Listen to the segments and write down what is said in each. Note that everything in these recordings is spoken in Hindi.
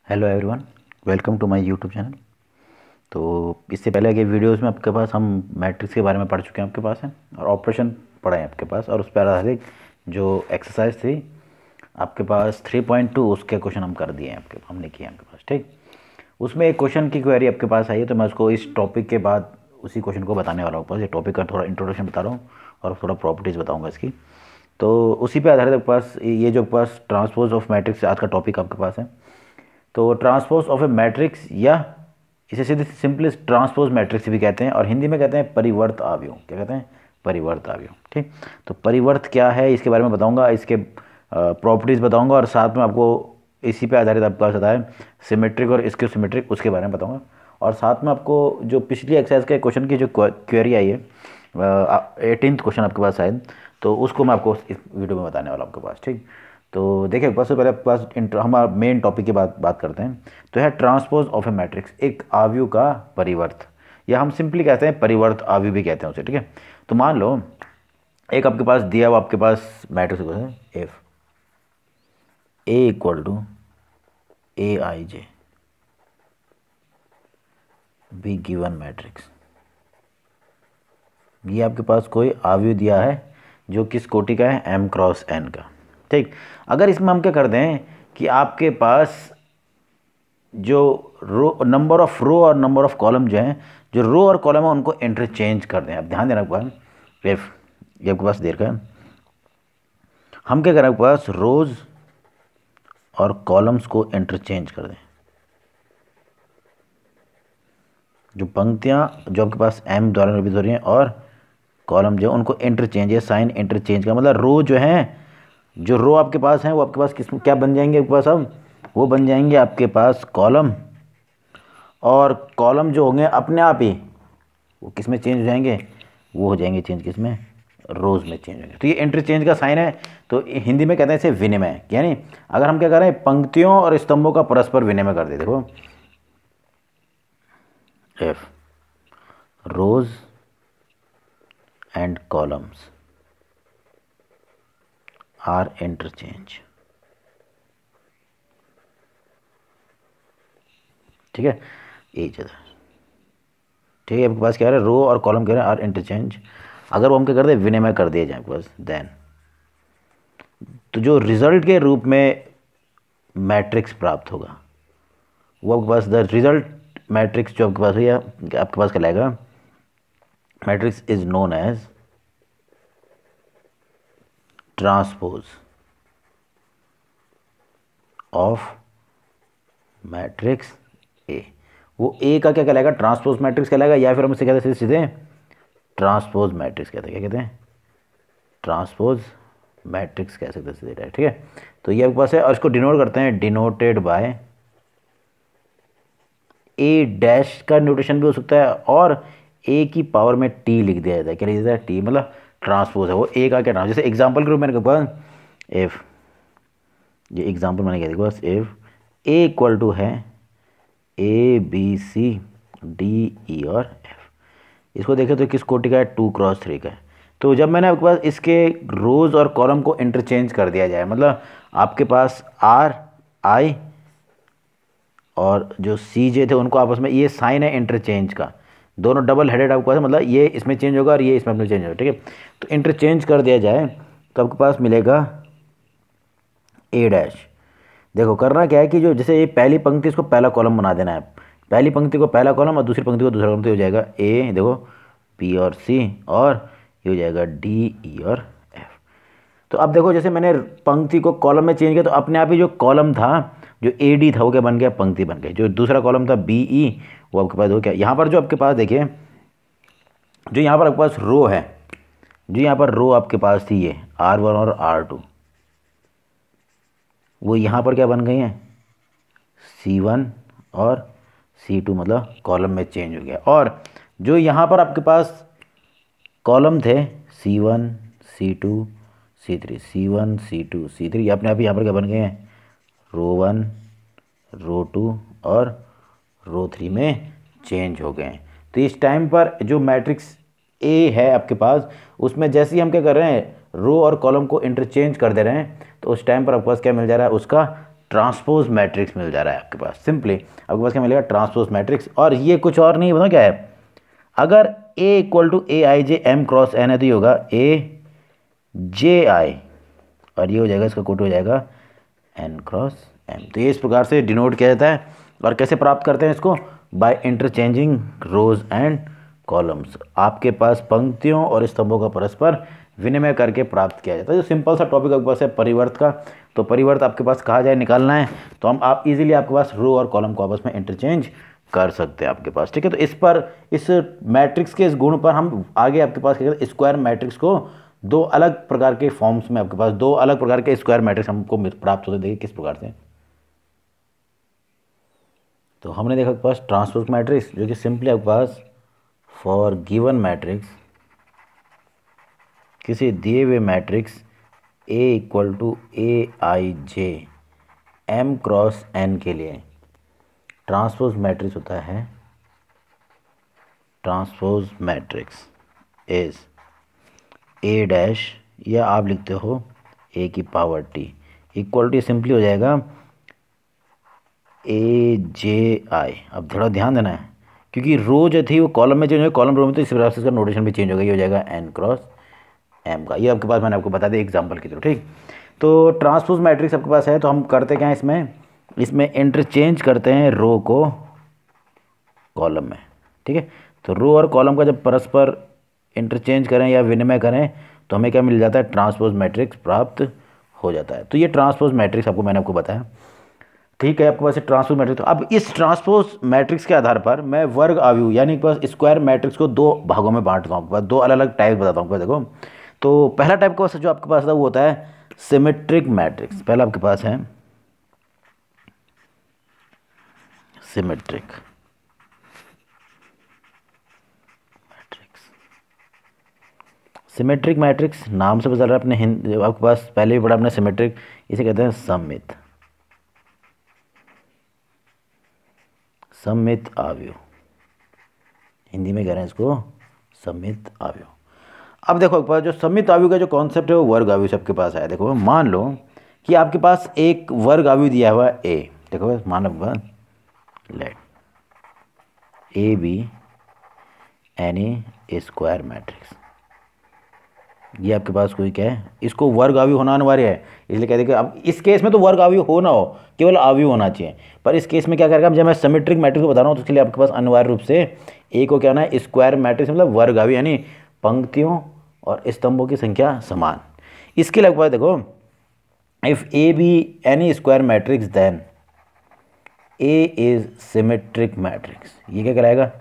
Hello everyone, welcome to my YouTube channel. तो इससे पहले के वीडियोस में आपके पास हम मैट्रिक्स के बारे में पढ़ चुके हैं आपके पास है, और ऑपरेशन पढ़े हैं आपके पास, और उस पर आधारित जो एक्सरसाइज थी आपके पास 3.2 उसके क्वेश्चन हम कर दिए हैं हमने किए हैं आपके पास। ठीक, उसमें एक क्वेश्चन की क्वेरी आपके पास आई है, तो मैं उसको इस टॉपिक के बाद उसी क्वेश्चन को बताने वाला हूँ। पास ये टॉपिक का थोड़ा इंट्रोडक्शन बता रहा हूँ और थोड़ा प्रॉपर्टीज़ बताऊँगा इसकी। तो उसी पे आधारित आपके पास ये जो पास ट्रांसपोज ऑफ मैट्रिक्स आज का टॉपिक आपके पास है। तो ट्रांसपोज ऑफ ए मैट्रिक्स, या इसे सीधे सिंपलेस्ट ट्रांसपोज मैट्रिक्स भी कहते हैं, और हिंदी में कहते हैं परिवर्त आव्यूह। क्या कहते हैं? परिवर्त आव्यूह। ठीक, तो परिवर्त क्या है इसके बारे में बताऊंगा, इसके प्रॉपर्टीज़ बताऊंगा, और साथ में आपको इसी पे आधारित आपके पास आता है सिमेट्रिक और इसके सिमेट्रिक, उसके बारे में बताऊंगा। और साथ में आपको जो पिछली एक्सरसाइज के क्वेश्चन की जो क्वेरी आई है 18th क्वेश्चन आपके पास शायद, तो उसको मैं आपको इस वीडियो में बताने वाला हूँ आपके पास। ठीक, तो देखिए सबसे पहले आपके पास हमारा मेन टॉपिक की बात करते हैं। तो है ट्रांसपोज ऑफ ए मैट्रिक्स, एक आव्यूह का परिवर्त, या हम सिंपली कहते हैं परिवर्त आव्यूह भी कहते हैं उसे। ठीक है, तो मान लो एक आपके पास दिया हुआ आपके पास मैट्रिक्स है if A equal to A I J be given matrix. ये आपके पास कोई आव्यूह दिया है जो किस कोटि का है? m क्रॉस n का। ठीक, अगर इसमें हम क्या कर दें कि आपके पास जो रो नंबर ऑफ रो और नंबर ऑफ कॉलम जो हैं, जो रो और कॉलम है उनको इंटरचेंज कर दें। अब ध्यान देना आपके पास एफ, ये आपके पास देर का हम क्या करें, आपके पास रोज और कॉलम्स को इंटरचेंज कर दें। जो पंक्तियां जो आपके पास m द्वारा निर्मित हो रही हैं और कॉलम जो उनको इंटरचेंज, है साइन इंटरचेंज का मतलब रो जो हैं, जो रो आपके पास हैं वो आपके पास किस क्या बन जाएंगे आपके पास? अब वो बन जाएंगे आपके पास कॉलम, और कॉलम जो होंगे अपने आप ही वो किस में चेंज हो जाएंगे? वो हो जाएंगे चेंज किस में? रोज में चेंज होंगे। तो ये इंटरचेंज का साइन है, तो हिंदी में कहते हैं इसे विनिमय। यानी अगर हम क्या करें, पंक्तियों और स्तंभों का परस्पर विनिमय कर दे। देखो if rows and columns are interchange. ठीक है, एच अदर। ठीक है, आपके पास क्या है, रो और कॉलम कह रहे हैं आर इंटरचेंज। अगर वो हम क्या कर दे, विनिमय कर दिया जाए आपके पास, देन तो जो रिजल्ट के रूप में मैट्रिक्स प्राप्त होगा वो आपके पास द रिजल्ट मैट्रिक्स जो आपके पास है, आपके पास कहलाएगा matrix is known as transpose of matrix A. वो ए का क्या कहलाएगा? ट्रांसपोज मैट्रिक्स कहलाएगा, या फिर हम इसे कहते हैं सीधे ट्रांसपोज मैट्रिक्स कहते हैं। क्या कहते हैं? ट्रांसपोज मैट्रिक्स कह सकते हैं सीधे। ठीक है, तो ये आपके पास है, और इसको डिनोट करते हैं डिनोटेड बाय ए डैश का नोटेशन भी हो सकता है, और ए की पावर में टी लिख दिया जाता है। क्या लिख दिया जाता है? टी, मतलब ट्रांसपोज है वो ए का क्या नाम। जैसे एग्जाम्पल के रूप में मैंने कहा एफ, ये एग्जाम्पल मैंने क्या देखो बस एफ ए इक्वल टू है A B C D E और एफ। इसको देखें तो किस कोटि का है? 2x3 का है। तो जब मैंने आपके पास इसके रोज और कॉलम को इंटरचेंज कर दिया जाए, मतलब आपके पास आर आई और जो सी जे थे उनको आपस में, ये साइन है इंटरचेंज का, दोनों डबल हेडेड आपके पास, मतलब ये इसमें चेंज होगा और ये इसमें अपने चेंज होगा। ठीक है, तो इंटरचेंज कर दिया जाए तो आपके पास मिलेगा ए डैश। देखो करना क्या है कि जो जैसे ये पहली पंक्ति, इसको पहला कॉलम बना देना है। पहली पंक्ति को पहला कॉलम और दूसरी पंक्ति को दूसरा कॉलम, तो हो जाएगा ए, देखो पी और सी, और ये हो जाएगा डी ई और एफ। तो अब देखो जैसे मैंने पंक्ति को कॉलम में चेंज किया, तो अपने आप ही जो कॉलम था, जो ए डी था, वो क्या बन गया? पंक्ति बन गई। जो दूसरा कॉलम था बी ई, वो आपके पास हो गया। यहाँ पर जो आपके पास देखिए, जो यहाँ पर आपके पास रो है, जो यहाँ पर रो आपके पास थी ये R1 और R2, वो यहाँ पर क्या बन गई हैं? C1 और C2, मतलब कॉलम में चेंज हो गया। और जो यहाँ पर आपके पास कॉलम थे C1 C2 C3, C1 C2 C3, ये अपने आप ही यहाँ पर क्या बन गए हैं? रो 1 रो 2 और रो 3 में चेंज हो गए हैं। तो इस टाइम पर जो मैट्रिक्स ए है आपके पास, उसमें जैसे ही हम क्या कर रहे हैं, रो और कॉलम को इंटरचेंज कर दे रहे हैं, तो उस टाइम पर आपके पास क्या मिल जा रहा है? उसका ट्रांसपोज मैट्रिक्स मिल जा रहा है आपके पास। सिंपली आपके पास क्या मिलेगा, ट्रांसपोज मैट्रिक्स। और ये कुछ और नहीं, बताओ क्या है, अगर A equal to A I J M cross N है तो ये होगा ए जे आई, और ये हो जाएगा, इसका कोट हो जाएगा एन क्रॉस एम। तो ये इस प्रकार से डिनोट किया जाता है। और कैसे प्राप्त करते हैं इसको, by interchanging rows and columns. आपके पास पंक्तियों और स्तंभों का परस्पर विनिमय करके प्राप्त किया जाता है। जो सिंपल सा टॉपिक आपके पास है परिवर्त का, तो परिवर्त आपके पास कहा जाए निकालना है तो हम आप इजीली आपके पास रो और कॉलम को आपस में इंटरचेंज कर सकते हैं आपके पास, ठीक है। तो इस पर, इस मैट्रिक्स के इस गुण पर हम आगे आपके पास क्या कहते हैं, स्क्वायर मैट्रिक्स को दो अलग प्रकार के फॉर्म्स में, आपके पास दो अलग प्रकार के स्क्वायर मैट्रिक्स हमको प्राप्त होते, देखिए किस प्रकार से। तो हमने देखा आपके पास ट्रांसपोज मैट्रिक्स, जो कि सिंपली आपके पास फॉर गिवन मैट्रिक्स, किसी दिए हुए matrix A equal to A I J M cross N के लिए ट्रांसपोज मैट्रिक्स होता है। Transpose matrix is A dash, या आप लिखते हो ए की power T equal to, simply हो जाएगा ए जे आई। अब थोड़ा ध्यान देना है, क्योंकि रो जो थी वो कॉलम में चेंज हो, कॉलम रो में, तो इस प्रकार से इसका नोटेशन भी चेंज हो गया, ये हो जाएगा एन क्रॉस एम का। ये आपके पास मैंने आपको बता दिया एग्जांपल की तरह, ठीक। तो ट्रांसपोज मैट्रिक्स आपके पास है, तो हम करते क्या है इसमें इंटरचेंज करते हैं रो को कॉलम में, ठीक है। तो रो और कॉलम का जब परस्पर इंटरचेंज करें या विनिमय करें तो हमें क्या मिल जाता है, ट्रांसपोज मैट्रिक्स प्राप्त हो जाता है। तो ये ट्रांसपोज मैट्रिक्स आपको मैंने आपको बताया, ठीक है। आपके पास ट्रांसपोज मैट्रिक्स, तो अब इस ट्रांसपोज मैट्रिक्स के आधार पर मैं वर्ग आव्यूह यानी के पास स्क्वायर मैट्रिक्स को दो भागों में बांटता हूँ। आपके पास दो अलग अलग टाइप बताता हूँ, देखो। तो पहला टाइप का जो आपके पास था वो होता है सिमेट्रिक मैट्रिक्स। पहला आपके पास है सिमेट्रिक मैट्रिक्स। सिमेट्रिक मैट्रिक्स नाम से बता रहा है अपने हिंदी, आपके पास पहले भी पढ़ा अपने सिमेट्रिक, इसे कहते हैं सममित, सममित आव्यूह, हिंदी में कह रहे हैं इसको सममित आव्यूह। अब देखो आपके पास जो सममित आव्यूह का जो कॉन्सेप्ट है वो वर्ग आव्यूह से आपके पास आया। देखो मान लो कि आपके पास एक वर्ग आव्यूह दिया हुआ है ए, देखो मान लो let A be any square matrix, ये आपके पास कोई क्या है, इसको वर्ग आव्यूह होना अनिवार्य है, इसलिए कहते हैं कि अब इस केस में तो वर्ग आव्यूह हो ना हो, केवल आव्यूह होना चाहिए। पर इस केस में क्या करेगा, जब मैं सिमेट्रिक मैट्रिक्स को बता रहा हूँ तो इसके लिए आपके पास अनिवार्य रूप से ए को क्या होना है, स्क्वायर मैट्रिक्स मतलब वर्ग आव्यूह, यानी पंक्तियों और स्तंभों की संख्या समान। इसके लिए आपके पास देखो, if A be any square matrix then A is symmetric matrix. ये क्या कहलाएगा,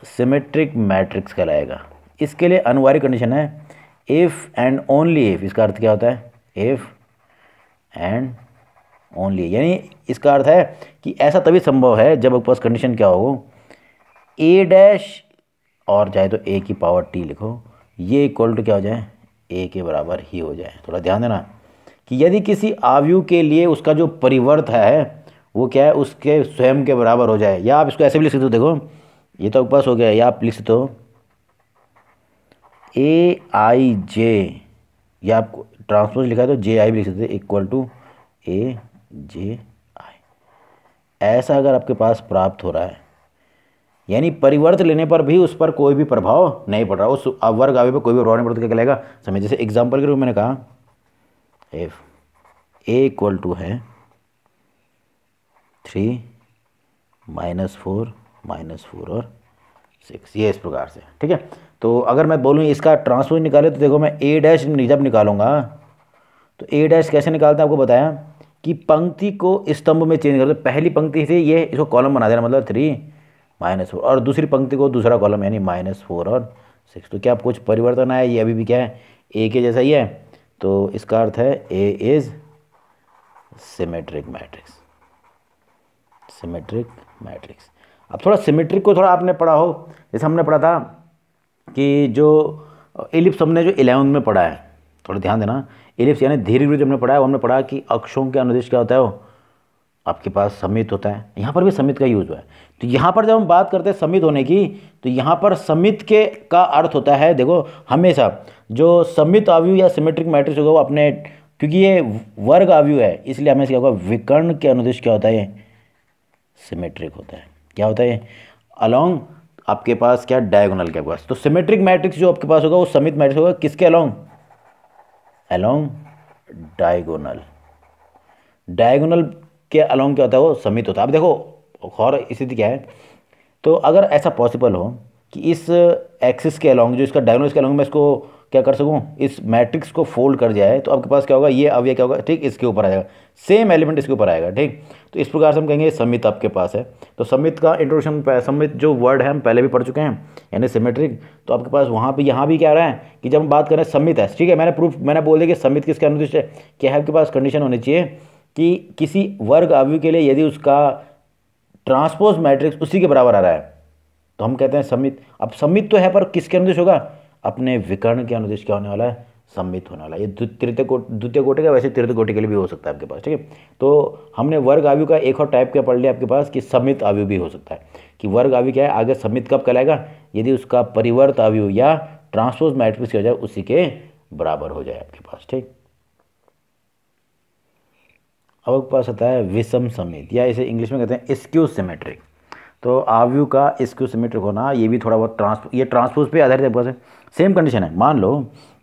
सिमेट्रिक मैट्रिक्स कहलाएगा। इसके लिए अनिवार्य कंडीशन है इफ़ एंड ओनली इफ़। इसका अर्थ क्या होता है, इफ़ एंड ओनली, यानी इसका अर्थ है कि ऐसा तभी संभव है जब आपके पास कंडीशन क्या हो, ए डैश और चाहे तो ए की पावर टी लिखो, ये इक्वल टू क्या हो जाए, ए के बराबर ही हो जाए। थोड़ा ध्यान देना कि यदि किसी आव्यूह के लिए उसका जो परिवर्त है वो क्या है, उसके स्वयं के बराबर हो जाए, या आप इसको ऐसे भी लिख सकते हो, देखो ये तो आपके पास हो गया, या आप लिख सकते हो ए आई जे, या आपको ट्रांसपोज लिखा है तो जे आई भी लिख सकते हैं, इक्वल टू ए जे आई। ऐसा अगर आपके पास प्राप्त हो रहा है, यानी परिवर्त लेने पर भी उस पर कोई भी प्रभाव नहीं पड़ रहा, उस वर्ग आव्यूह पर कोई भी प्रभाव नहीं पड़ता, क्या कहलाएगा, समझ। जैसे एग्जाम्पल के रूप में मैंने कहा इफ ए इक्वल टू है 3 -4 और 6, ये इस प्रकार से, ठीक है। तो अगर मैं बोलूँ इसका ट्रांसपोज निकाले तो देखो मैं ए डैश जब निकालूंगा तो ए डैश कैसे निकालते हैं, आपको बताया कि पंक्ति को स्तंभ में चेंज कर दो। पहली पंक्ति से ये इसको कॉलम बना देना, मतलब 3 -4, और दूसरी पंक्ति को दूसरा कॉलम यानी -4 और 6। तो क्या आप कुछ परिवर्तन आया, ये अभी भी क्या है, ए के जैसा ही है। तो इसका अर्थ है A is symmetric matrix, symmetric matrix. अब थोड़ा सिमेट्रिक को थोड़ा आपने पढ़ा हो, जैसे हमने पढ़ा था कि जो एलिप्स हमने जो 11th में पढ़ा है, थोड़ा ध्यान देना, एलिप्स यानी धीरे जो हमने पढ़ा है वो हमने पढ़ा कि अक्षों के अनुदिश क्या होता है, वो आपके पास समित होता है। यहाँ पर भी समित का यूज हुआ है। तो यहाँ पर जब हम बात करते हैं समित होने की, तो यहाँ पर समित के का अर्थ होता है, देखो हमेशा जो समित आव्यूह या सिमेट्रिक मैट्रिक्स होगा वो अपने क्योंकि ये वर्ग अवयव है इसलिए हमें क्या होगा, विकर्ण के अनुदिश क्या होता है, सिमेट्रिक होता है। क्या होता है, अलोंग आपके पास क्या, डायगोनल के पास। तो सिमेट्रिक मैट्रिक्स जो आपके पास होगा वो समित मैट्रिक्स होगा किसके अलोंग, अलोंग डायगोनल। डायगोनल के अलोंग क्या होता है, वो समित होता है। अब देखो और स्थिति क्या है, तो अगर ऐसा पॉसिबल हो कि इस एक्सिस के अलोंग जो इसका डायगोनल के अलोंग मैं इसको क्या कर सकूं, इस मैट्रिक्स को फोल्ड कर जाए, तो आपके पास क्या होगा, ये अवयव क्या होगा, ठीक इसके ऊपर आएगा, सेम एलिमेंट इसके ऊपर आएगा, ठीक। तो इस प्रकार से हम कहेंगे समित आपके पास है। तो समित का इंट्रोडक्शन, समित जो वर्ड है हम पहले भी पढ़ चुके हैं, यानी सिमेट्रिक। तो आपके पास वहाँ पे यहाँ भी क्या रहा है कि जब हम बात करें समित है, ठीक है, मैंने बोल दिया कि समित किसके अनुदिश है, क्या है, आपके पास कंडीशन होनी चाहिए कि किसी वर्ग अवयव के लिए यदि उसका ट्रांसपोज मैट्रिक्स उसी के बराबर आ रहा है तो हम कहते हैं समित। अब समित तो है पर किसके अनुदिश होगा, अपने विकर्ण के अनुदिश क्या होने वाला है, सम्मित होने वाला है। ये द्वितीय कोटि का, वैसे तृतीय कोटि के लिए भी हो सकता है आपके पास, ठीक है। तो हमने वर्ग अवयव का एक और टाइप क्या पढ़ लिया आपके पास कि सम्मित अवयव भी हो सकता है। कि वर्ग अवयव क्या है, आगे सम्मित कब कहलाएगा, यदि उसका परिवर्त अवयव या ट्रांसपोज मैट्रिक्स हो जाए उसी के बराबर हो जाए आपके पास, ठीक। अब आपके पास आता है विषम समित, या इसे इंग्लिश में कहते हैं स्क्यू सिमेट्रिक। तो अवयव का स्क्यू सिमेट्रिक होना, ये भी थोड़ा बहुत ये ट्रांसपोज पे आधारित आपके पास है। सेम कंडीशन है, मान लो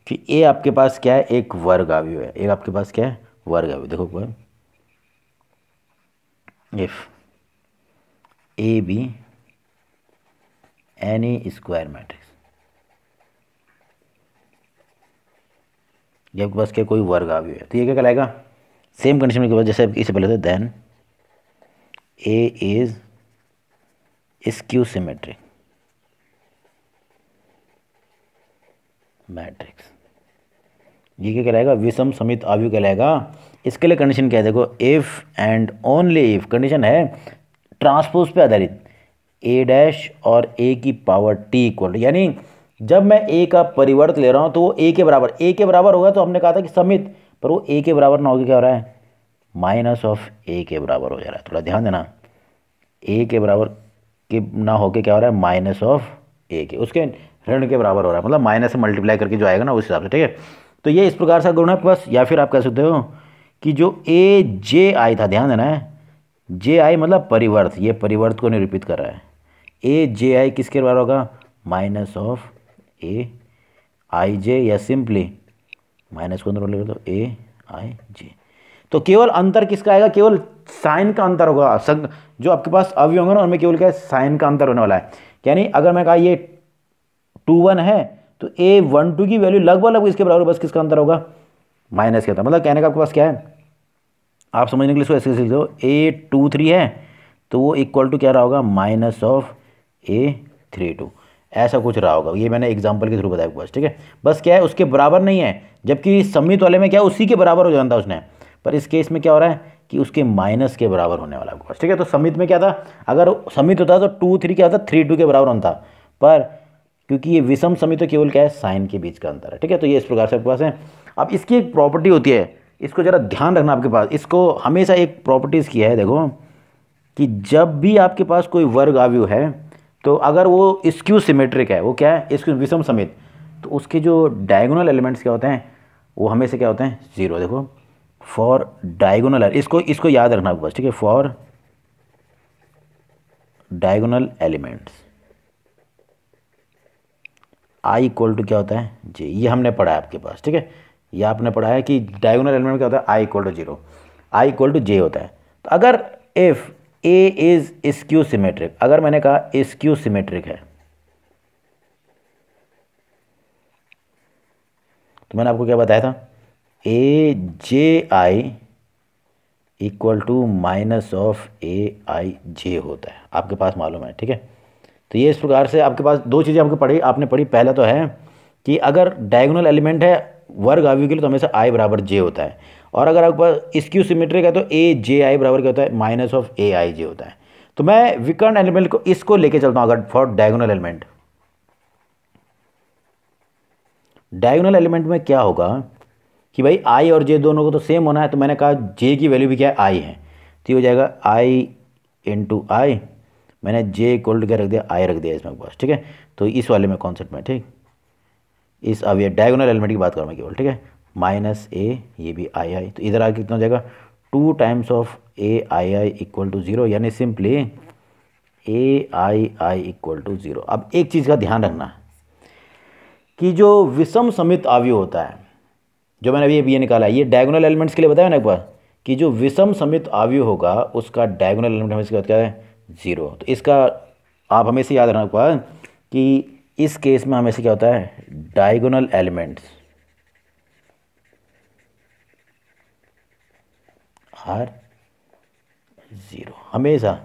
कि ए आपके पास क्या है, एक वर्ग अवयव है, एक आपके पास क्या है, वर्ग अवयव। देखो if A be any square matrix, ये आपके पास क्या, कोई वर्ग अवयव है, तो ये क्या कहलाएगा, सेम कंडीशन के बाद जैसे इससे पहले थे, then A is skew symmetric matrix. ये क्या कहलाएगा, विषम समित अवयव कहलाएगा। इसके लिए कंडीशन क्या है, देखो if and only if, condition है ट्रांसपोज पे आधारित, ए डैश और ए की पावर टी इक्वल, यानी जब मैं ए का परिवर्त ले रहा हूं तो वो ए के बराबर होगा। तो हमने कहा था कि समित, पर वो ए के बराबर ना होकर क्या हो रहा है, माइनस ऑफ ए के बराबर हो जा रहा है। थोड़ा ध्यान देना, ए के बराबर के ना होके क्या हो रहा है, माइनस ऑफ ए के, उसके ऋण के बराबर हो रहा है, मतलब माइनस से मल्टीप्लाई करके जो आएगा ना उस हिसाब से, ठीक है। तो ये इस प्रकार से गुण है बस। या फिर आप कह सकते हो कि जो ए जे आई था, ध्यान देना है, जे आई मतलब परिवर्त, ये परिवर्त को निरूपित कर रहा है। ए जे आई किसके बराबर होगा, माइनस ऑफ ए आई जे, या सिंपली माइनस को अंदर ले तो ए आई जे। तो केवल अंतर किसका आएगा, केवल साइन का अंतर होगा। संग जो आपके पास अवयव होंगे ना उनमें केवल क्या है, साइन का अंतर होने वाला है। यानी अगर मैं कहा ये 2 1 है तो ए 1 2 की वैल्यू लगभग इसके बराबर, बस किसका अंतर होगा, माइनस के अंतर। मतलब कहने का आपके पास क्या है, आप समझने के लिए इसको ऐसे लिख दो, ए 2 3 है तो वो इक्वल टू क्या रहा होगा, माइनस ऑफ ए 3 2, ऐसा कुछ रहा होगा। ये मैंने एग्जांपल के थ्रू बताया आपके पास, ठीक है। बस क्या है, उसके बराबर नहीं है, जबकि समित वाले में क्या है, उसी के बराबर हो जाता उसने, पर इस केस में क्या हो रहा है कि उसके माइनस के बराबर होने वाला आपके पास, ठीक है। तो समित में क्या था, अगर समित होता तो 2 3 क्या होता, 3 2 के बराबर होता, पर क्योंकि ये विषम समित तो केवल क्या है, साइन के बीच का अंतर है, ठीक है। तो ये इस प्रकार से आपके पास है। अब इसकी एक प्रॉपर्टी होती है, इसको जरा ध्यान रखना आपके पास, इसको हमेशा एक प्रॉपर्टीज़ की है, देखो कि जब भी आपके पास कोई वर्ग अवयव है तो अगर वो स्क्यू सिमेट्रिक है, वो क्या है, स्क्यू विषम समित, तो उसके जो डायगोनल एलिमेंट्स क्या होते हैं, वो हमेशा क्या होते हैं, 0। देखो फॉर डायगोनल, इसको याद रखना आपके पास, ठीक है। For diagonal elements I equal to क्या होता है, जे। ये हमने पढ़ा है आपके पास, ठीक है। ये आपने पढ़ा है कि डायगोनल एलिमेंट क्या होता है, i equal to 0, i equal to j होता है। तो अगर if A is skew symmetric, अगर मैंने कहा स्क्यू सिमेट्रिक है, तो मैंने आपको क्या बताया था, ए जे आई equal to minus of A I जे होता है, आपके पास मालूम है, ठीक है। तो ये इस प्रकार से आपके पास दो चीज़ें आपने पढ़ी। पहला तो है कि अगर डायगोनल एलिमेंट है वर्ग अवयव के लिए तो हमेशा आई बराबर जे होता है, और अगर आपके पास स्क्यू सिमेट्रिक है तो ए जे आई बराबर क्या होता है, माइनस ऑफ ए आई जे होता है। तो मैं विकर्ण एलिमेंट को इसको लेके चलता हूँ अगर for diagonal element. Diagonal element में क्या होगा कि भाई आई और जे दोनों को तो सेम होना है, तो मैंने कहा जे की वैल्यू भी क्या है, आई है, तो ये हो जाएगा आई इंटू आई, मैंने जे इक्वल टू क्या रख दिया, आई रख दिया इसमें पास, ठीक है। तो इस वाले में कॉन्सेप्ट में, ठीक, इस अब ये डायगोनल एलिमेंट की बात करूँ मैं केवल, ठीक है। माइनस ए, ये भी आई आई, तो इधर आके कितना हो जाएगा 2 times of A I I equal to 0, यानी simply A I I equal to 0। अब एक चीज़ का ध्यान रखना कि जो विषम समित अवयव होता है, जो मैंने अभी ये निकाला है, ये डायगोनल एलिमेंट्स के लिए बताया ना एक बार कि जो विषम समित अवयव होगा उसका डायगोनल एलिमेंट हमेशा क्या है 0। तो इसका आप हमेशा याद रखना एक बार कि इस केस में हमेशा क्या होता है डायगोनल एलिमेंट्स आर 0। हमेशा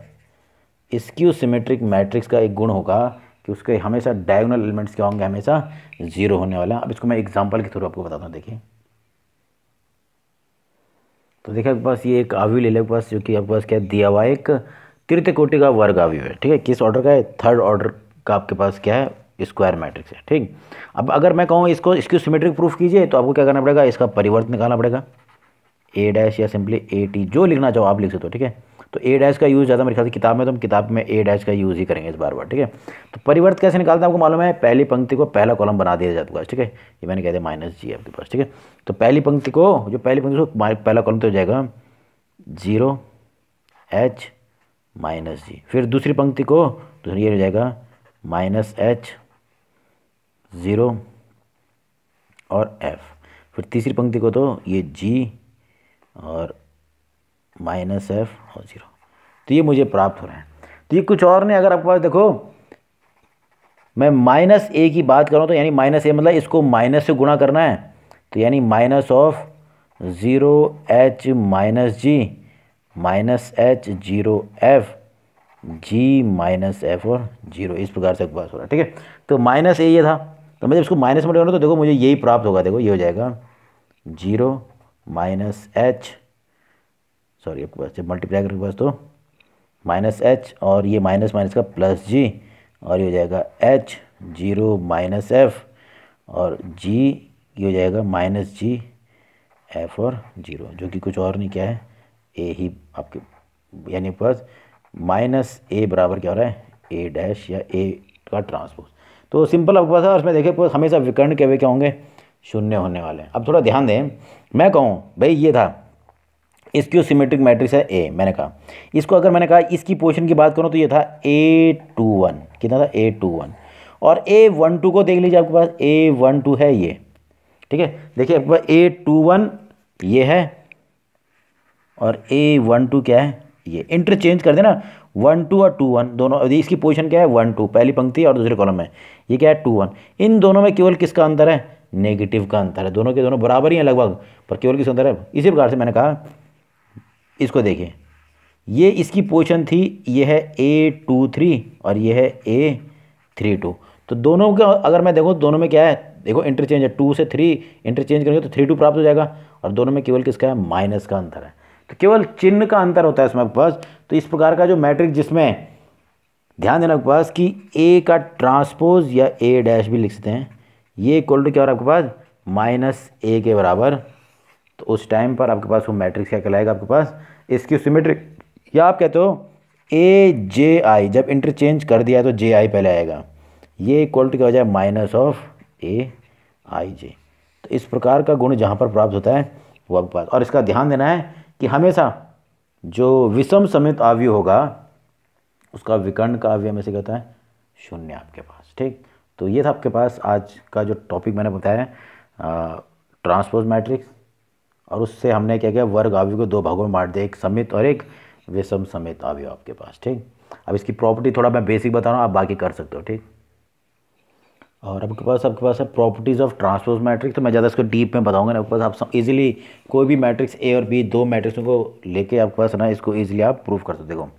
स्क्यू सिमेट्रिक मैट्रिक्स का एक गुण होगा कि उसके हमेशा डायगोनल एलिमेंट्स क्या होंगे, हमेशा 0 होने वाला। अब इसको मैं एग्जांपल के थ्रू आपको बताता हूँ। देखिए, तो देखिए आपके पास ये एक अवयव ले लें आपके पास, जो कि आपके पास क्या दिया हुआ है, एक तृतीय कोटि का वर्ग अवयव है। ठीक है, किस ऑर्डर का है, थर्ड ऑर्डर का आपके पास क्या है, स्क्वायर मैट्रिक्स है। ठीक, अब अगर मैं कहूँ इसको सिमेट्रिक प्रूफ कीजिए तो आपको क्या करना पड़ेगा, इसका परिवर्त निकालना पड़ेगा, ए डैश या सिंपली ए टी, जो लिखना चाहो आप लिख सकते हो। ठीक है, तो ए डैश का यूज़ ज़्यादा मेरे ख्याल से किताब में, तो हम किताब में ए डैश का यूज़ ही करेंगे इस बार। ठीक है, तो परिवर्त कैसे निकालते हैं आपको मालूम है, पहली पंक्ति को पहला कॉलम बना दिया जाता है। ठीक है, ये मैंने कह दिया माइनस जी आपके पास। ठीक है, तो पहली पंक्ति को पहला कॉलम तो हो जाएगा 0 एच माइनस जी, फिर दूसरी पंक्ति को दूसरी ये हो जाएगा माइनस एच 0 और एफ, फिर तीसरी पंक्ति को तो ये जी और माइनस एफ और 0। तो ये मुझे प्राप्त हो रहा है। तो ये कुछ और नहीं, अगर आपके पास देखो मैं माइनस ए की बात करूँ तो यानी माइनस ए मतलब इसको माइनस से गुणा करना है, तो यानी minus of 0 H minus G minus H 0 F G minus F और 0, इस प्रकार से पास हो रहा है। ठीक है, तो माइनस ए ये था, तो मैं जब इसको माइनस में लेना तो देखो मुझे यही प्राप्त होगा। देखो ये हो जाएगा 0 माइनस एच, सॉरी आपके पास जब मल्टीप्लाई करके पास तो माइनस एच और ये माइनस माइनस का प्लस जी, और ये हो जाएगा एच 0 माइनस एफ और जी ये हो जाएगा माइनस जी एफ और 0, जो कि कुछ और नहीं क्या है ए ही आपके, यानी पास माइनस ए बराबर क्या हो रहा है ए डैश या ए का ट्रांसपोज। तो सिंपल आपके पास है, और इसमें देखिए हमेशा विकर्ण के वे क्या होंगे, शून्य होने वाले हैं। अब थोड़ा ध्यान दें, मैं कहूँ भाई ये था स्क्यू सिमेट्रिक मैट्रिक्स है ए, मैंने कहा इसको, अगर मैंने कहा इसकी पोजीशन की बात करूँ तो ये था A21, कितना था A21, और A12 को देख लीजिए आपके पास A12 है ये। ठीक है, देखिए आपके पास A21 ये है और A12 क्या है ये, इंटरचेंज कर देना 1 2 और 2 1 दोनों, इसकी पोजीशन क्या है 1 2 पहली पंक्ति और दूसरे कॉलम में, ये क्या है 2 1, इन दोनों में केवल किसका अंतर है, नेगेटिव का अंतर है। दोनों के दोनों बराबर ही हैं लगभग, पर केवल किसका अंतर है। इसी प्रकार से मैंने कहा इसको देखिए, ये इसकी पोजीशन थी, ये है A23 और ये है A32, तो दोनों का अगर मैं देखूँ दोनों में क्या है, देखो इंटरचेंज है, 2 से 3 इंटरचेंज करेंगे तो 3 2 प्राप्त हो जाएगा, और दोनों में केवल किसका है माइनस का अंतर है, तो केवल चिन्ह का अंतर होता है इसमें आपके पास। तो इस प्रकार का जो मैट्रिक्स जिसमें ध्यान देना आपके पास कि ए का ट्रांसपोज या ए डैश भी लिख सकते हैं, ये इक्वल टू क्या हो रहा है आपके पास माइनस ए के बराबर, तो उस टाइम पर आपके पास वो मैट्रिक्स क्या कहलाएगा आपके पास स्क्यू सिमेट्रिक, या आप कहते हो ए जे आई, जब इंटरचेंज कर दिया तो जे आई पहले आएगा, ये इक्वल टू क्या हो जाए माइनस ऑफ ए आई जे। तो इस प्रकार का गुण जहाँ पर प्राप्त होता है वो आपके पास, और इसका ध्यान देना है कि हमेशा जो विषम समित अवयव होगा उसका विकर्ण का अवयव हमेशा क्या होता है शून्य आपके पास। ठीक, तो ये था आपके पास आज का जो टॉपिक मैंने बताया ट्रांसपोज मैट्रिक्स, और उससे हमने क्या किया वर्ग अवयव को दो भागों में बांट दिया, एक समित और एक विषम समित अवयव आपके पास। ठीक, अब इसकी प्रॉपर्टी थोड़ा मैं बेसिक बता रहा हूँ, आप बाकी कर सकते हो। ठीक, और आपके पास है प्रॉपर्टीज़ ऑफ ट्रांसपोज मैट्रिक्स, तो मैं ज़्यादा इसको डीप में बताऊंगा ना, आपके पास आप इजीली कोई भी मैट्रिक्स ए और बी दो मैट्रिक्सों को लेके आपके पास ना इसको इजीली आप प्रूव कर सकते हो। देखो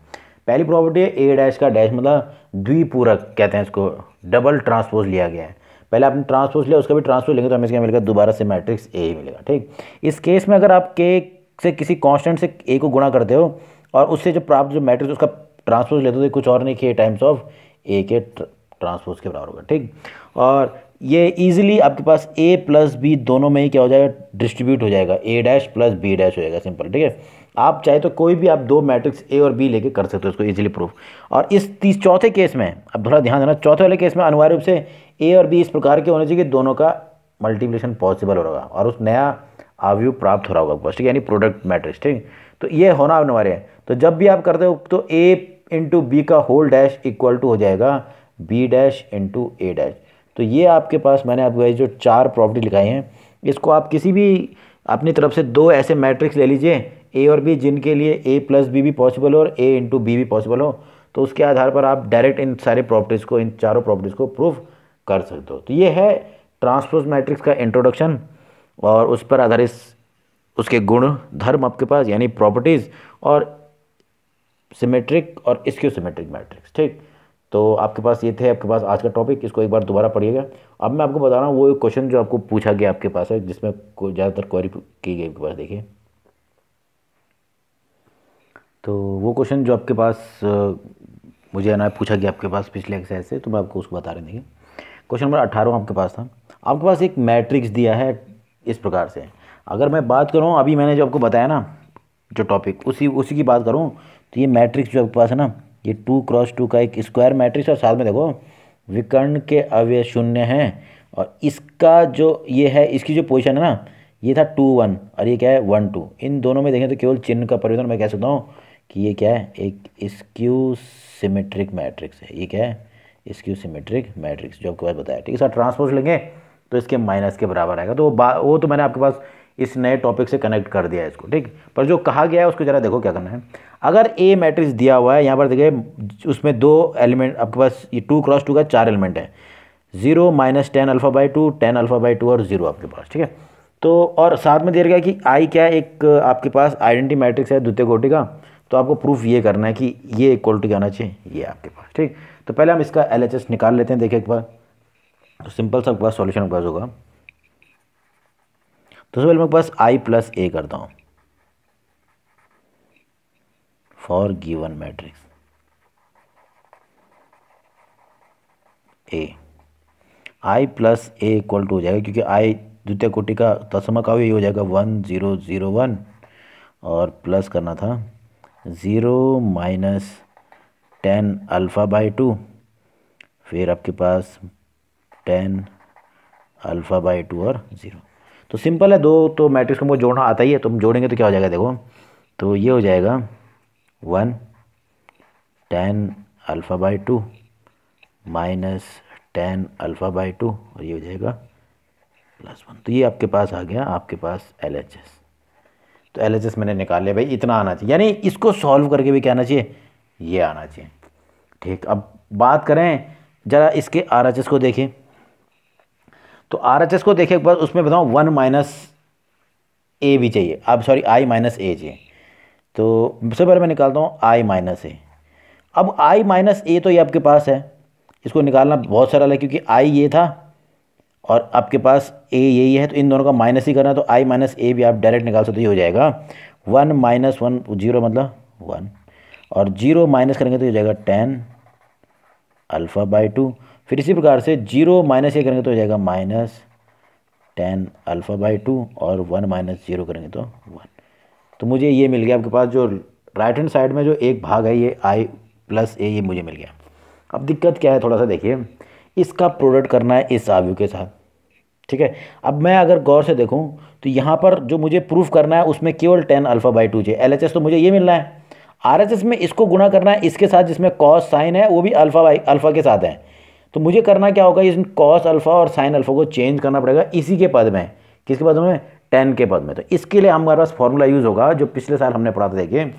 पहली प्रॉपर्टी है ए डैश का डैश मतलब द्विपूरक कहते हैं इसको, डबल ट्रांसपोज लिया गया है। पहले आपने ट्रांसपोज लिया उसका भी ट्रांसपोज लेंगे तो हमें क्या मिलेगा दोबारा से मैट्रिक्स ए ही मिलेगा। ठीक, इस केस में अगर आप के से किसी कांस्टेंट से ए को गुणा करते हो और उससे जो प्राप्त जो मैट्रिक्स उसका ट्रांसपोज लेते हो तो कुछ और नहीं के टाइम्स ऑफ ए के ट्रांसपोज के बराबर होगा। ठीक, और ये इजीली आपके पास ए प्लस बी दोनों में ही क्या हो जाएगा डिस्ट्रीब्यूट हो जाएगा, ए डैश प्लस बी डैश हो जाएगा सिंपल। ठीक है, आप चाहे तो कोई भी आप दो मैट्रिक्स ए और बी लेके कर सकते हो इसको इजीली प्रूफ। और इस चौथे केस में अब थोड़ा ध्यान देना, चौथे वाले केस में अनिवार्य रूप से ए और बी इस प्रकार के होने चाहिए कि दोनों का मल्टीप्लिकेशन पॉसिबल हो रहा होगा और उस नया अवयव प्राप्त हो रहा होगा बस, ठीक है, यानी प्रोडक्ट मैट्रिक्स, ठीक। तो ये होना अनिवार्य है। तो जब भी आप करते हो तो ए इंटू बी का होल डैश इक्वल टू हो जाएगा बी डैश इंटू ए डैश। तो ये आपके पास मैंने आपको ये जो 4 प्रॉपर्टी लिखाई हैं, इसको आप किसी भी अपनी तरफ से 2 ऐसे मैट्रिक्स ले लीजिए ए और बी जिनके लिए ए प्लस बी भी पॉसिबल हो और ए इंटू बी भी पॉसिबल हो, तो उसके आधार पर आप डायरेक्ट इन सारे प्रॉपर्टीज़ को, इन चारों प्रॉपर्टीज़ को प्रूव कर सकते हो। तो ये है ट्रांसपोज मैट्रिक्स का इंट्रोडक्शन और उस पर आधारित उसके गुण धर्म आपके पास, यानी प्रॉपर्टीज़ और सिमेट्रिक और स्क्यू सिमेट्रिक मैट्रिक्स, ठीक। तो आपके पास ये थे आपके पास आज का टॉपिक, इसको एक बार दोबारा पढ़िएगा। अब मैं आपको बता रहा हूँ वो क्वेश्चन जो आपको पूछा गया आपके पास है, जिसमें ज़्यादातर क्वेरी की गई आपके पास, देखिए। तो वो क्वेश्चन जो आपके पास मुझे ना पूछा गया आपके पास पिछले एक्सरसाइज से, तो मैं आपको उसको बता रहे देखिए। क्वेश्चन नंबर 18 आपके पास था। आपके पास एक मैट्रिक्स दिया है इस प्रकार से। अगर मैं बात करूँ अभी मैंने जो आपको बताया ना जो टॉपिक, उसी की बात करूँ तो ये मैट्रिक्स जो आपके पास है ना, ये 2 क्रॉस 2 का एक स्क्वायर मैट्रिक्स और साथ में देखो विकर्ण के अवयव शून्य हैं और इसका जो ये है, इसकी जो पोजीशन है ना, ये था 2 1 और ये क्या है 1 2। इन दोनों में देखें तो केवल चिन्ह का परिवर्तन, मैं कह सकता हूँ कि ये क्या है, एक स्क्यू सिमेट्रिक मैट्रिक्स है। ये क्या है, स्क्यू सिमेट्रिक मैट्रिक्स जो आपके पास बताया, ठीक है। सर ट्रांसपोज लेंगे तो इसके माइनस के बराबर आएगा। तो वो तो मैंने आपके पास इस नए टॉपिक से कनेक्ट कर दिया है इसको, ठीक। पर जो कहा गया है उसको ज़रा देखो क्या करना है। अगर ए मैट्रिक्स दिया हुआ है, यहाँ पर देखिए उसमें 2 एलिमेंट आपके पास, ये 2 क्रॉस 2 का 4 एलिमेंट है, 0 minus 10 alpha by 2, 10 alpha by 2 और 0 आपके पास, ठीक है। तो और साथ में दिया गया कि आई क्या है, एक आपके पास आइडेंटिटी मैट्रिक्स है द्वितीय कोटि का। तो आपको प्रूफ ये करना है कि ये इक्वल टू क्या होना चाहिए, ये आपके पास, ठीक। तो पहले हम इसका LHS निकाल लेते हैं, देखिए एक बार। तो सिंपल सा आपके पास सॉल्यूशन आपके पास होगा। तो सबसे पहले मेरे पास आई प्लस ए करता हूँ for given matrix A. I plus A equal to हो जाएगा, क्योंकि आई द्वितीय कोटि का तत्समक अवयव हो जाएगा 1 0 0 1 और प्लस करना था 0 माइनस 10 अल्फ़ा बाई 2, फिर आपके पास 10 अल्फ़ा बाई 2 और 0। तो सिंपल है, दो तो मैट्रिक्स को मुझे जोड़ना आता ही है, तो हम जोड़ेंगे तो क्या हो जाएगा देखो। तो ये हो जाएगा 1 10 alpha by 2 minus 10 alpha by 2 और ये हो जाएगा +1। तो ये आपके पास आ गया आपके पास LHS। तो LHS मैंने निकाल लिया भाई, इतना आना चाहिए, यानी इसको सॉल्व करके भी क्या आना चाहिए, ये आना चाहिए, ठीक। अब बात करें ज़रा इसके RHS को देखें। तो RHS को देखे एक बार, उसमें बताऊँ 1 माइनस ए भी चाहिए, अब सॉरी I माइनस ए चाहिए। तो सबसे पहले मैं निकालता हूँ I माइनस ए। अब I माइनस ए तो ये आपके पास है, इसको निकालना बहुत सरल है, क्योंकि I ये था और आपके पास A यही है, तो इन दोनों का माइनस ही करना है। तो I माइनस ए भी आप डायरेक्ट निकाल सकते हो, ये हो जाएगा 1 माइनस 1 0 मतलब 1 और 0 माइनस करेंगे तो ये हो जाएगा 10 अल्फ़ा बाई 2। फिर इसी प्रकार से 0 माइनस ये करेंगे तो हो जाएगा माइनस 10 अल्फ़ा बाई 2 और 1 माइनस 0 करेंगे तो 1। तो मुझे ये मिल गया आपके पास, जो राइट हैंड साइड में जो एक भाग है ये I प्लस ए, ये मुझे मिल गया। अब दिक्कत क्या है, थोड़ा सा देखिए, इसका प्रोडक्ट करना है इस अवयव के साथ, ठीक है। अब मैं अगर गौर से देखूं तो यहाँ पर जो मुझे प्रूफ करना है उसमें केवल 10 अल्फ़ा बाई 2 चाहिए। LHS तो मुझे ये मिलना है, RHS में इसको गुणा करना है इसके साथ जिसमें कॉस साइन है, वो भी अल्फ़ा के साथ है। तो मुझे करना क्या होगा, इस कॉस अल्फ़ा और साइन अल्फ़ा को चेंज करना पड़ेगा इसी के पद में। किसके पद में, 10 के पद में। तो इसके लिए हमारे पास फॉर्मूला यूज़ होगा जो पिछले साल हमने पढ़ा था। देखिए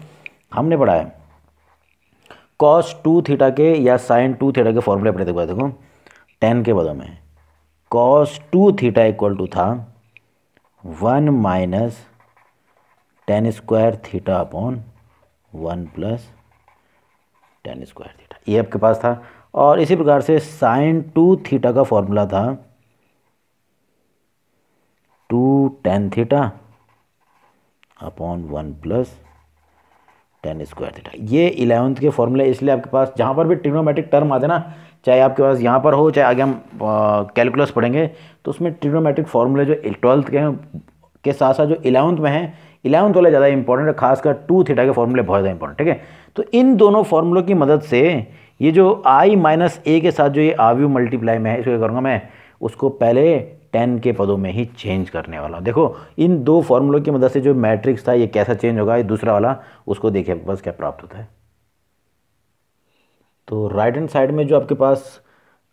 हमने पढ़ा है कॉस 2 थीटा के या साइन 2 थीटा के फॉर्मूले पढ़े थे, देखो 10 के पदों में कॉस 2 थीटा इक्वल टू था 1 minus 10 square theta upon 1 plus 10 square theta, ये आपके पास था। और इसी प्रकार से साइन 2 थीटा का फॉर्मूला था 2 tan theta upon 1 plus 10 square theta. ये 11th के फॉर्मूले, इसलिए आपके पास जहाँ पर भी ट्रिग्नोमेट्रिक टर्म आते ना, चाहे आपके पास यहाँ पर हो चाहे आगे हम कैलकुलस पढ़ेंगे, तो उसमें ट्रिग्नोमेट्रिक फॉर्मूले जो 12th के साथ साथ जो 11th में है, 11th वाले ज़्यादा इंपॉर्टेंट है, खासकर 2 थीटा के फॉर्मूले बहुत ज़्यादा इंपॉर्टेंट, ठीक है। तो इन दोनों फॉर्मूलों की मदद से ये जो I माइनस ए के साथ जो ये अवयव मल्टीप्लाई में है, इसको क्या करूँगा मैं, उसको पहले 10 के पदों में ही चेंज करने वाला हूँ। देखो इन दो फॉर्मूलों की मदद से जो मैट्रिक्स था ये कैसा चेंज होगा, ये दूसरा वाला उसको देखिए आपके पास क्या प्राप्त होता है। तो राइट हैंड साइड में जो आपके पास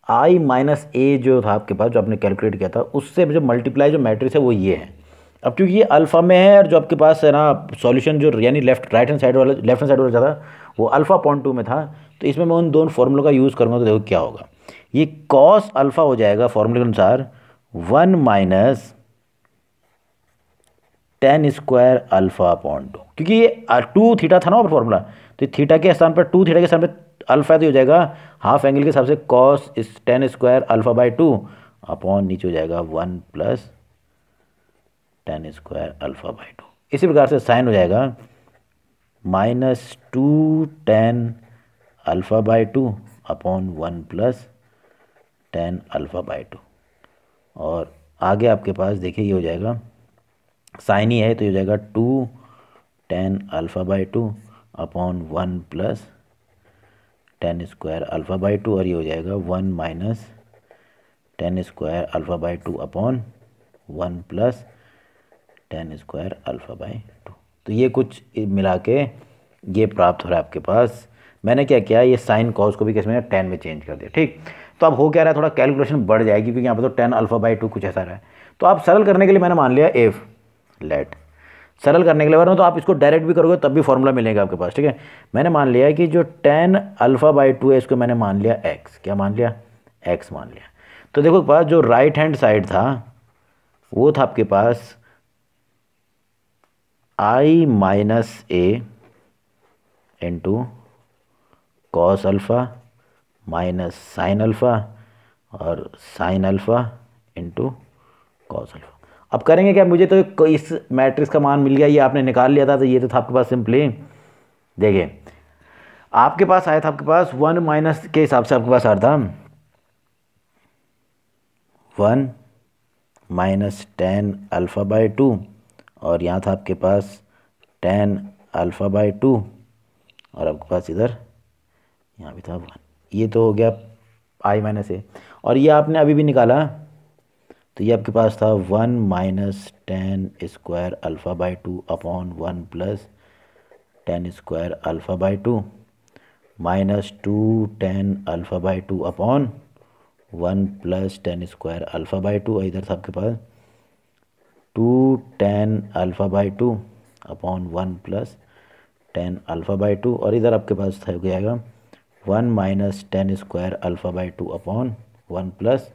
आई माइनस ए जो था आपके पास, जो आपने कैलकुलेट किया था, उससे जो मल्टीप्लाई जो मैट्रिक्स है वो ये है। अब क्योंकि ये अल्फ़ा में है और जो आपके पास है ना सॉल्यूशन जो यानी लेफ्ट हैंड साइड वाला था वो अल्फ़ा पॉइंट 2 में था, तो इसमें मैं उन दोनों फॉर्मूलों का यूज़ करूँगा। तो देखो क्या होगा, ये कॉस अल्फ़ा हो जाएगा फॉर्मूले के अनुसार 1 minus ten square alpha upon 2, क्योंकि ये 2 थीटा था ना फॉर्मूला, तो थीटा के स्थान पर 2 थीटा के स्थान पर अल्फ़ा तो हो जाएगा हाफ एंगल के हिसाब से कॉस इस 10 स्क्वायर अल्फ़ा बाई 2 अपॉन नीचे हो जाएगा 1 प्लस 10 स्क्वायर अल्फ़ा बाई 2। इसी प्रकार से साइन हो जाएगा -2 10 alpha by 2 upon 1 plus 10 alpha by 2। और आगे आपके पास देखिए ये हो जाएगा, साइन ही है तो ये हो जाएगा 2 10 alpha by 2 upon 1 plus 10 square alpha by 2, और ये हो जाएगा 1 minus 10 square alpha by 2 upon 1 plus 10 square alpha by 2। तो ये कुछ मिला के ये प्राप्त हो रहा है आपके पास। मैंने क्या किया, ये साइन कॉस को भी किस में 10 में चेंज कर दिया। ठीक, तो अब हो क्या रहा है, थोड़ा कैलकुलेशन बढ़ जाएगी क्योंकि यहाँ पर तो 10 अल्फ़ा बाई 2 कुछ ऐसा रहा है। तो आप सरल करने के लिए मैंने मान लिया एफ लेट, सरल करने के लिए, वरना तो आप इसको डायरेक्ट भी करोगे तब भी फॉर्मूला मिलेगा आपके पास। ठीक है, मैंने मान लिया कि जो 10 अल्फ़ा बाई 2 है इसको मैंने मान लिया एक्स, क्या मान लिया, एक्स मान लिया। तो देखो पास जो राइट हैंड साइड था वो था आपके पास I minus A into cos alpha minus sine alpha और sine alpha into cos alpha. अब करेंगे क्या, मुझे तो इस मैट्रिक्स का मान मिल गया, ये आपने निकाल लिया था, तो ये तो था आपके पास सिंपली, देखिए आपके पास आया था आपके पास 1 माइनस के हिसाब से आपके पास आ रहा था 1 माइनस 10 अल्फ़ा बाई 2, और यहाँ था आपके पास 10 अल्फ़ा बाई 2, और आपके पास इधर यहाँ भी था 1। ये तो हो गया आई माइनस ए, और ये आपने अभी भी निकाला तो ये आपके पास था 1 minus 10 square alpha by 2 upon 1 plus 10 square alpha by 2 minus 2 10 alpha by 2 upon 1 plus 10 square alpha by 2, और इधर था आपके पास 2 10 alpha by 2 upon 1 plus 10 alpha by 2, और इधर आपके पास हो जाएगा 1 minus 10 square alpha by 2 upon 1 plus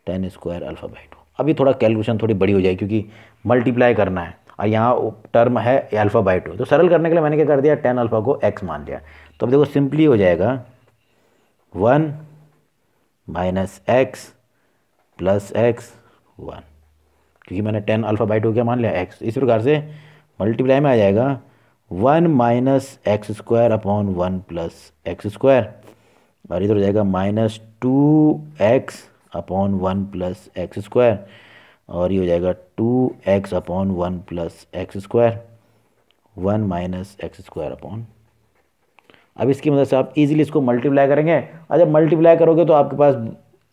10 square alpha by 2। अभी थोड़ा कैलकुलेशन थोड़ी बड़ी हो जाएगी क्योंकि मल्टीप्लाई करना है और यहाँ टर्म है अल्फ़ा बाई 2, तो सरल करने के लिए मैंने क्या कर दिया, 10 अल्फ़ा को x मान लिया। तो अब देखो सिंपली हो जाएगा 1 माइनस एक्स प्लस एक्स 1, क्योंकि मैंने 10 अल्फ़ा बाई 2 क्या मान लिया, x। इस प्रकार से मल्टीप्लाई में आ जाएगा 1 minus x square upon 1 plus x square, और इधर हो जाएगा minus 2x upon 1 plus x square, और ये हो जाएगा 2x upon 1 plus x square 1 minus x square upon. अब इसकी मदद से आप इजीली इसको मल्टीप्लाई करेंगे, और जब मल्टीप्लाई करोगे तो आपके पास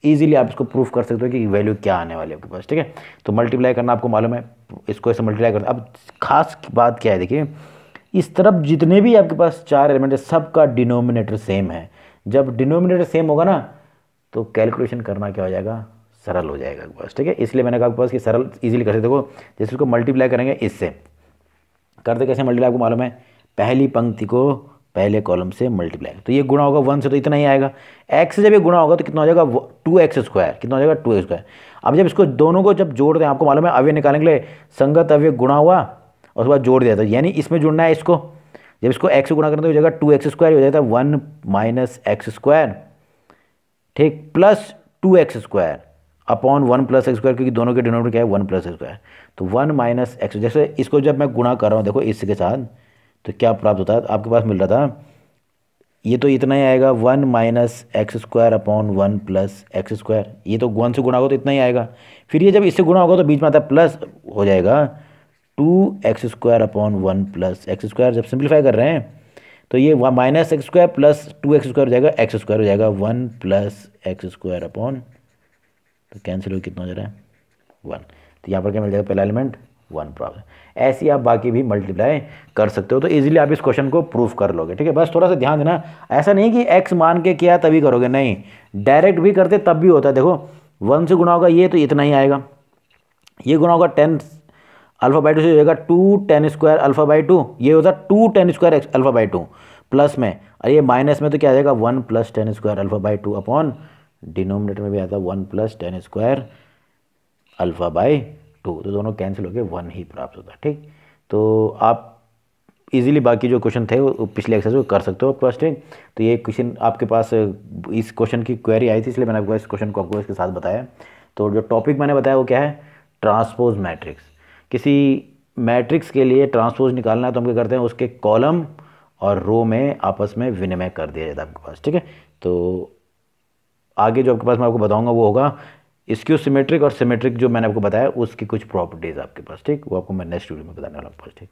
इजीली आप इसको प्रूफ कर सकते हो कि वैल्यू क्या आने वाली है आपके पास। ठीक है, तो मल्टीप्लाई करना आपको मालूम है, इसको ऐसे मल्टीप्लाई करना। अब खास बात क्या है, देखिए इस तरफ जितने भी आपके पास 4 एलिमेंट है सबका डिनोमिनेटर सेम है। जब डिनोमिनेटर सेम होगा ना तो कैलकुलेशन करना क्या हो जाएगा, सरल हो जाएगा आपके पास। ठीक है, इसलिए मैंने कहा आपके पास कि सरल इजीली कर सकते। देखो जैसे इसको मल्टीप्लाई करेंगे, इससे करते कैसे मल्टीप्लाई आपको मालूम है, पहली पंक्ति को पहले कॉलम से मल्टीप्लाई, तो ये गुणा होगा 1 से तो इतना ही आएगा, x से जब ये गुणा होगा तो कितना हो जाएगा 2x स्क्वायर, कितना हो जाएगा 2x स्क्वायर। अब जब इसको दोनों को जब जोड़ दें, आपको मालूम है अवयव निकालने के लिए संगत अवयव गुणा हुआ और उसके बाद जोड़ दिया था, यानी इसमें जुड़ना है इसको, जब इसको x से गुणा करें तो हो जाएगा 2x स्क्वायर, हो जाता है 1 माइनस एक्स स्क्वायर, ठीक, plus 2x square upon 1 plus x square, क्योंकि दोनों के डिनोमिनेटर क्या है 1 प्लस एक्स स्क्वायर, तो 1 माइनस एक्स। जैसे इसको जब मैं गुणा कर रहा हूँ देखो इसके साथ, तो क्या प्राप्त होता है, आपके पास मिल रहा था ये तो इतना ही आएगा 1 minus x square upon 1 plus x square, ये तो 1 से गुणा होगा तो इतना ही आएगा। फिर ये जब इससे गुणा होगा तो बीच में आता है प्लस, हो जाएगा 2x square upon 1 plus x square. जब सिंप्लीफाई कर रहे हैं तो ये minus x square plus 2x square हो जाएगा, एक्स स्क्वायर हो जाएगा 1 प्लस एक्स स्क्वायर अपॉन, तो कैंसिल हो कितना हो जा रहा है 1। तो यहाँ पर क्या मिल जाएगा, पहला एलिमेंट 1 प्राप्त है। ऐसे आप बाकी भी मल्टीप्लाई कर सकते हो, तो इजीली आप इस क्वेश्चन को प्रूफ कर लोगे। ठीक है, बस थोड़ा सा ध्यान देना, ऐसा नहीं कि x मान के किया तभी करोगे, नहीं, डायरेक्ट भी करते तब भी होता है। देखो 1 से गुणा होगा ये तो इतना ही आएगा, ये गुणा होगा 10 अल्फा बाई 2 से हो जाएगा 2 10 स्क्वायर अल्फा बाई 2, ये होता है 2 10 स्क्वायर अल्फा बाई 2 प्लस में, और ये माइनस में तो क्या आ जाएगा 1 plus 10 square alpha by 2 upon denominator में भी आता है 1 प्लस 10 स्क्वायर अल्फा बाई 2, तो दोनों कैंसिल होकर 1 ही प्राप्त होता है। ठीक, तो आप इजीली बाकी जो क्वेश्चन थे वो पिछले एक्सरसाइज को कर सकते हो फर्स्ट। ठीक, तो ये क्वेश्चन आपके पास इस क्वेश्चन की क्वेरी आई थी, इसलिए मैंने आपको इस क्वेश्चन को आपको इसके साथ बताया। तो जो टॉपिक मैंने बताया वो क्या है, ट्रांसपोज मैट्रिक्स। किसी मैट्रिक्स के लिए ट्रांसपोज निकालना है तो हम क्या करते हैं, उसके कॉलम और रो में आपस में विनिमय कर दिया जाता है आपके पास। ठीक है, तो आगे जो आपके पास मैं आपको बताऊंगा वो होगा स्क्यू सिमेट्रिक और सिमेट्रिक, जो मैंने आपको बताया उसकी कुछ प्रॉपर्टीज़ आपके पास। ठीक, वो आपको मैं नेक्स्ट वीडियो में बताने वाला हूँ। ठीक।